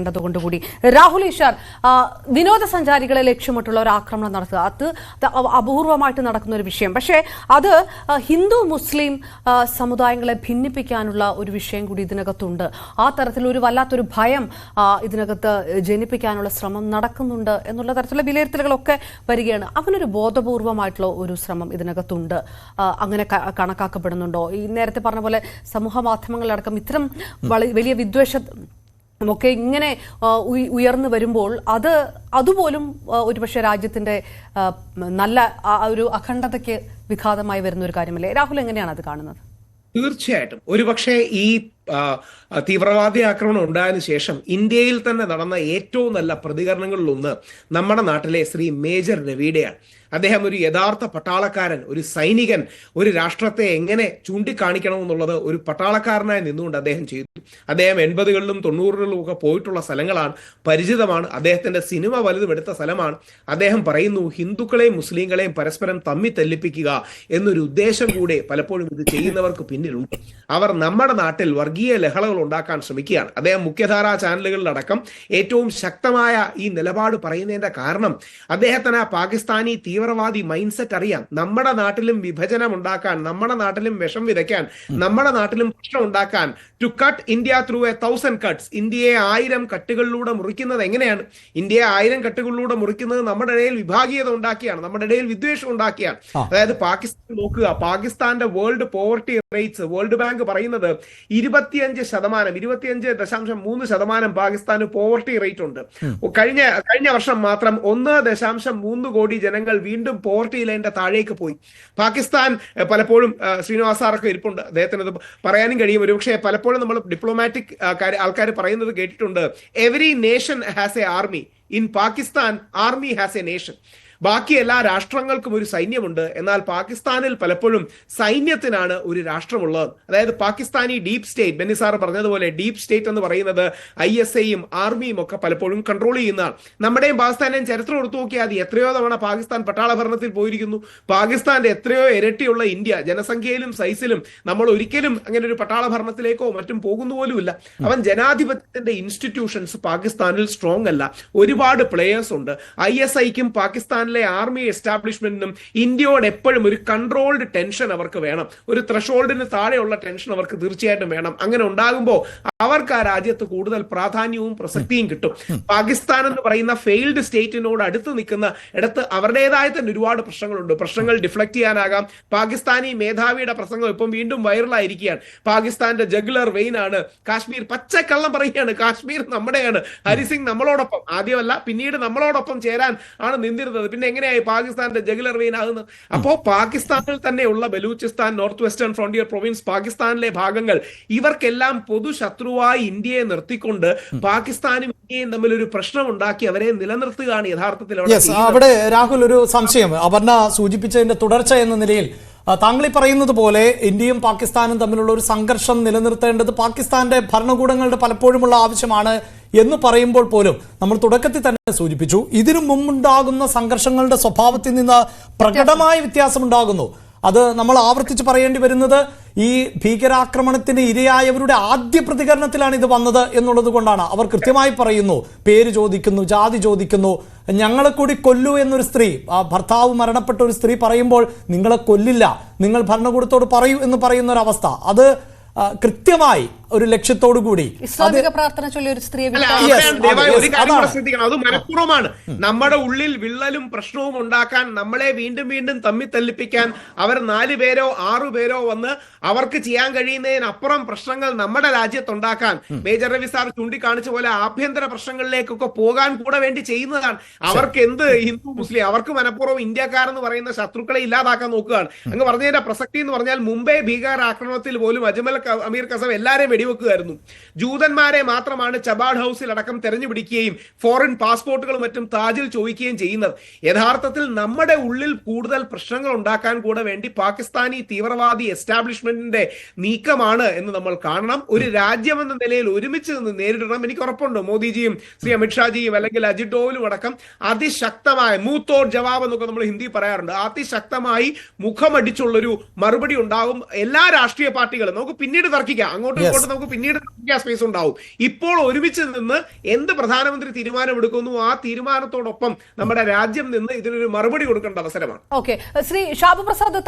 ണ്ടതുകൊണ്ടുകൂടി രാഹുൽ ഈശ്വർ വിനോദസഞ്ചാരികളെ ലക്ഷ്യമിട്ടുള്ള ഒരു ആക്രമണം നടത്തുക അത് അപൂർവമായിട്ട് നടക്കുന്ന ഒരു വിഷയം. പക്ഷേ അത് ഹിന്ദു മുസ്ലിം സമുദായങ്ങളെ ഭിന്നിപ്പിക്കാനുള്ള ഒരു വിഷയം കൂടി ഇതിനകത്തുണ്ട്. ആ തരത്തിൽ ഒരു വല്ലാത്തൊരു ഭയം ഇതിനകത്ത് ജനിപ്പിക്കാനുള്ള ശ്രമം നടക്കുന്നുണ്ട് എന്നുള്ള തരത്തിലുള്ള വിലയിരുത്തലുകളൊക്കെ വരികയാണ്. അങ്ങനൊരു ബോധപൂർവമായിട്ടുള്ള ഒരു ശ്രമം ഇതിനകത്തുണ്ട്, അങ്ങനെ കണക്കാക്കപ്പെടുന്നുണ്ടോ? ഈ നേരത്തെ പറഞ്ഞ പോലെ സമൂഹ മാധ്യമങ്ങളിലടക്കം ഇത്തരം വലിയ വിദ്വേഷ ഒക്കെ ഇങ്ങനെ ഉയർന്നു വരുമ്പോൾ അതുപോലും ഒരുപക്ഷെ രാജ്യത്തിന്റെ നല്ല ഒരു അഖണ്ഡതയ്ക്ക് വിഘാതമായി വരുന്ന ഒരു കാര്യമല്ലേ? രാഹുൽ എങ്ങനെയാണ് അത് കാണുന്നത്? തീർച്ചയായിട്ടും ഒരുപക്ഷെ ഈ തീവ്രവാദി ആക്രമണം ഉണ്ടായതിനു ശേഷം ഇന്ത്യയിൽ തന്നെ നടന്ന ഏറ്റവും നല്ല പ്രതികരണങ്ങളിലൊന്ന് നമ്മുടെ നാട്ടിലെ ശ്രീ മേജർ രവിയുടെയാണ്. അദ്ദേഹം ഒരു യഥാർത്ഥ പട്ടാളക്കാരൻ, ഒരു സൈനികൻ, ഒരു രാഷ്ട്രത്തെ എങ്ങനെ ചൂണ്ടിക്കാണിക്കണമെന്നുള്ളത് ഒരു പട്ടാളക്കാരനായി നിന്നുകൊണ്ട് അദ്ദേഹം ചെയ്തു. അദ്ദേഹം 80കളിലും 90കളിലും ഒക്കെ പോയിട്ടുള്ള സ്ഥലങ്ങളാണ്, പരിചിതമാണ്. അദ്ദേഹത്തിന്റെ സിനിമ വലുതും എടുത്ത സ്ഥലമാണ്. അദ്ദേഹം പറയുന്നു, ഹിന്ദുക്കളെയും മുസ്ലിങ്ങളെയും പരസ്പരം തമ്മിൽ തെല്ലിപ്പിക്കുക എന്നൊരു ഉദ്ദേശം കൂടെ പലപ്പോഴും ഇത് ചെയ്യുന്നവർക്ക് പിന്നിലുണ്ട്. അവർ നമ്മുടെ നാട്ടിൽ വർഗീയ ലഹളകൾ ഉണ്ടാക്കാൻ ശ്രമിക്കുകയാണ്. അദ്ദേഹം മുഖ്യധാരാ ചാനലുകളിലടക്കം ഏറ്റവും ശക്തമായ ഈ നിലപാട് പറയുന്നതിന്റെ കാരണം അദ്ദേഹത്തിന് ആ പാകിസ്ഥാനി തീവ്രവാദി മൈൻഡ് സെറ്റ് അറിയാം. നമ്മുടെ നാട്ടിലും വിഭജനം ഉണ്ടാക്കാൻ, നമ്മുടെ നാട്ടിലും വിഷം വിതയ്ക്കാൻ, നമ്മുടെ നാട്ടിലും പ്രശ്നം ഉണ്ടാക്കാൻ, to cut India through 1000 cuts, ഇന്ത്യയെ 1000 കട്ടുകളിലൂടെ മുറിക്കുന്നത് എങ്ങനെയാണ്? ഇന്ത്യയെ 1000 കട്ടുകളിലൂടെ മുറിക്കുന്നത് നമ്മുടെ ഇടയിൽ വിഭാഗീയത ഉണ്ടാക്കിയാണ്, നമ്മുടെ ഇടയിൽ വിദ്വേഷം ഉണ്ടാക്കിയാണ്. അതായത് പാകിസ്ഥാൻ നോക്കുക, പാകിസ്ഥാന്റെ world poverty rates world bank പറയുന്നത് 25.3% പാകിസ്ഥാന് പോവർട്ടി റേറ്റ് ഉണ്ട്. കഴിഞ്ഞ വർഷം മാത്രം 1.3 കോടി ജനങ്ങൾ വീണ്ടും പോവർട്ടി ലൈനിന്റെ താഴേക്ക് പോയി. പാകിസ്ഥാൻ പലപ്പോഴും ശ്രീനിവാസാറൊക്കെ ഇരിപ്പുണ്ട്, അദ്ദേഹത്തിന് ഇത് പറയാനും കഴിയും. ഒരുപക്ഷെ പലപ്പോഴും നമ്മൾ ഡിപ്ലോമാറ്റിക് ആൾക്കാർ പറയുന്നത് കേട്ടിട്ടുണ്ട്, every nation has A army, in Pakistan army has A nation. ബാക്കി എല്ലാ രാഷ്ട്രങ്ങൾക്കും ഒരു സൈന്യമുണ്ട്, എന്നാൽ പാകിസ്ഥാനിൽ പലപ്പോഴും സൈന്യത്തിനാണ് ഒരു രാഷ്ട്രമുള്ളത്. അതായത് പാകിസ്ഥാനി ഡീപ് സ്റ്റേറ്റ്, ബെന്നിസാർ പറഞ്ഞതുപോലെ ഡീപ് സ്റ്റേറ്റ് എന്ന് പറയുന്നത് ISIയും ആർമിയും ഒക്കെ പലപ്പോഴും കൺട്രോൾ ചെയ്യുന്നതാണ്. നമ്മുടെയും പാകിസ്ഥാനെയും ചരിത്രം എടുത്തു നോക്കിയാൽ മതി, എത്രയോ തവണ പാകിസ്ഥാൻ പട്ടാള ഭരണത്തിൽ പോയിരിക്കുന്നു. പാകിസ്ഥാന്റെ എത്രയോ ഇരട്ടിയുള്ള ഇന്ത്യ ജനസംഖ്യയിലും സൈസിലും നമ്മൾ ഒരിക്കലും അങ്ങനെ ഒരു പട്ടാള ഭരണത്തിലേക്കോ മറ്റും പോകുന്ന പോലുമില്ല. അവൻ ജനാധിപത്യത്തിന്റെ ഇൻസ്റ്റിറ്റ്യൂഷൻസ് പാകിസ്ഥാനിൽ സ്ട്രോങ് അല്ല. ഒരുപാട് പ്ലേയേഴ്സ് ഉണ്ട്. ISIക്കും പാകിസ്ഥാനിൽ ആർമി എസ്റ്റാബ്ലിഷ്മെന്റിനും ഇന്ത്യയോട് എപ്പോഴും ഒരു കൺട്രോൾഡ് ടെൻഷൻ അവർക്ക് വേണം. ഒരു ത്രഷോൾഡിന് താഴെയുള്ള ടെൻഷൻ അവർക്ക് തീർച്ചയായിട്ടും വേണം. അങ്ങനെ ഉണ്ടാകുമ്പോൾ അവർക്ക് ആ രാജ്യത്ത് കൂടുതൽ പ്രാധാന്യവും പ്രസക്തിയും കിട്ടും. പാകിസ്ഥാൻ എന്ന് പറയുന്ന ഫെയിൽഡ് സ്റ്റേറ്റിനോട് അടുത്ത് നിൽക്കുന്ന ഇടത്ത് അവരുടേതായ തന്നെ ഒരുപാട് പ്രശ്നങ്ങളുണ്ട്. പ്രശ്നങ്ങൾ ഡിഫ്ലക്ട് ചെയ്യാനാകാം. പാകിസ്ഥാനി മേധാവിയുടെ പ്രസംഗം ഇപ്പം വീണ്ടും വൈറലായിരിക്കുകയാണ്. പാകിസ്ഥാന്റെ ജഗ്ലർ വെയിൻ ആണ് കാശ്മീർ, പച്ചക്കള്ളം പറയുകയാണ്, കാശ്മീർ നമ്മുടെയാണ്, ഹരിസിംഗ് നമ്മളോടൊപ്പം, ആദ്യമല്ല പിന്നീട് നമ്മളോടൊപ്പം ചേരാൻ ആണ് നിന്നിരുന്നത്. പിന്നെ എങ്ങനെയായി പാകിസ്ഥാന്റെ ജഗ്ലർ വെയിൻ ആകുന്നത്? അപ്പോ പാകിസ്ഥാനിൽ തന്നെയുള്ള Balochistan, north western frontier province, പാകിസ്ഥാനിലെ ഭാഗങ്ങൾ, ഇവർക്കെല്ലാം പൊതു ശത്രുവായി ഇന്ത്യയെ നിർത്തിക്കൊണ്ട് പാകിസ്ഥാനും ഇന്ത്യയും തമ്മിൽ ഒരു പ്രശ്നം ഉണ്ടാക്കി അവരെ നിലനിർത്തുകയാണ് യഥാർത്ഥത്തിൽ. അവിടെ രാഹുൽ, ഒരു സംശയം അപർണ സൂചിപ്പിച്ചതിന്റെ തുടർച്ച എന്ന നിലയിൽ താങ്കൾ ഈ പറയുന്നത് പോലെ ഇന്ത്യയും പാകിസ്ഥാനും തമ്മിലുള്ള ഒരു സംഘർഷം നിലനിർത്തേണ്ടത് പാകിസ്ഥാന്റെ ഭരണകൂടങ്ങളുടെ പലപ്പോഴുമുള്ള ആവശ്യമാണ് എന്ന് പറയുമ്പോൾ പോലും നമ്മൾ തുടക്കത്തിൽ തന്നെ സൂചിപ്പിച്ചു, ഇതിനു മുമ്പുണ്ടാകുന്ന സംഘർഷങ്ങളുടെ സ്വഭാവത്തിൽ നിന്ന് പ്രകടമായ വ്യത്യാസമുണ്ടാകുന്നു. അത് നമ്മൾ ആവർത്തിച്ച് പറയേണ്ടി വരുന്നത് ഈ ഭീകരാക്രമണത്തിന് ഇരയായവരുടെ ആദ്യ പ്രതികരണത്തിലാണ് ഇത് വന്നത് എന്നുള്ളത് കൊണ്ടാണ്. അവർ കൃത്യമായി പറയുന്നു, പേര് ചോദിക്കുന്നു, ജാതി ചോദിക്കുന്നു, ഞങ്ങളെ കൂടി കൊല്ലൂ എന്നൊരു സ്ത്രീ, ആ ഭർത്താവ് മരണപ്പെട്ട ഒരു സ്ത്രീ പറയുമ്പോൾ നിങ്ങളെ കൊല്ലില്ല, നിങ്ങൾ ഭരണകൂടത്തോട് പറയൂ എന്ന് പറയുന്ന ഒരു അവസ്ഥ, അത് കൃത്യമായി ഒരു ലക്ഷ്യത്തോടു കൂടി ഇസ്ലാമിക പ്രാർത്ഥന ചൊല്ലി ഒരു സ്ത്രീയെ അത് മനഃപൂർവ്വമാണ്. നമ്മുടെ ഉള്ളിൽ വിള്ളലും പ്രശ്നവും ഉണ്ടാക്കാൻ, നമ്മളെ വീണ്ടും വീണ്ടും തമ്മിൽ തല്ലിപ്പിക്കാൻ അവർ 4 പേരോ 6 പേരോ വന്ന് അവർക്ക് ചെയ്യാൻ കഴിയുന്നതിനപ്പുറം പ്രശ്നങ്ങൾ നമ്മുടെ രാജ്യത്തുണ്ടാക്കാൻ, മേജർ രവി സാർ ചൂണ്ടിക്കാണിച്ച പോലെ ആഭ്യന്തര പ്രശ്നങ്ങളിലേക്കൊക്കെ പോകാൻ കൂടെ വേണ്ടി ചെയ്യുന്നതാണ്. അവർക്ക് എന്ത് ഹിന്ദു മുസ്ലിം, അവർക്ക് മനഃപൂർവ്വം ഇന്ത്യക്കാരെന്ന് പറയുന്ന ശത്രുക്കളെ ഇല്ലാതാക്കാൻ നോക്കുകയാണ്. അങ്ങ് പറഞ്ഞതിന്റെ പ്രസക്തി എന്ന് പറഞ്ഞാൽ, മുംബൈ ഭീകരാക്രമണത്തിൽ പോലും അജ്മൽ അമീർ കസം എല്ലാരെയും വെടിവെക്കുകയായിരുന്നു. ജൂതന്മാരെ മാത്രമാണ് ചബാഡ് ഹൗസിൽ അടക്കം തെരഞ്ഞുപിടിക്കുകയും ഫോറിൻ പാസ്പോർട്ടുകളും മറ്റും താജിൽ ചോദിക്കുകയും ചെയ്യുന്നത്. യഥാർത്ഥത്തിൽ നമ്മുടെ ഉള്ളിൽ കൂടുതൽ പ്രശ്നങ്ങൾ ഉണ്ടാക്കാൻ കൂടെ വേണ്ടി പാകിസ്ഥാനി തീവ്രവാദി എസ്റ്റാബ്ലിഷ്മെന്റിന്റെ നീക്കമാണ് എന്ന് നമ്മൾ കാണണം. ഒരു രാജ്യമെന്ന നിലയിൽ ഒരുമിച്ച് നിന്ന് നേരിടണം. എനിക്ക് ഉറപ്പുണ്ട് മോദിജിയും ശ്രീ അമിത്ഷാജിയും അല്ലെങ്കിൽ അജിത് ഡോവലും അടക്കം അതിശക്തമായ മൂത്തോർ ജവാബ് എന്നൊക്കെ നമ്മൾ ഹിന്ദി പറയാറുണ്ട്, അതിശക്തമായി മുഖമടിച്ചുള്ളൊരു മറുപടി ഉണ്ടാകും. എല്ലാ രാഷ്ട്രീയ പാർട്ടികളും നമുക്ക് പിന്നീട് തർക്കിക്കാം, അങ്ങോട്ടും ഇങ്ങോട്ടും നമുക്ക് പിന്നീട് സ്പേസ് ഉണ്ടാവും. ഇപ്പോൾ ഒരുമിച്ച് നിന്ന് എന്ത് പ്രധാനമന്ത്രി തീരുമാനമെടുക്കുന്നു ആ തീരുമാനത്തോടൊപ്പം നമ്മുടെ രാജ്യം നിന്ന് ഇതിനൊരു മറുപടി കൊടുക്കേണ്ട അവസരമാണ്. ഓക്കെ, ശ്രീ ഷാബു പ്രസാദ്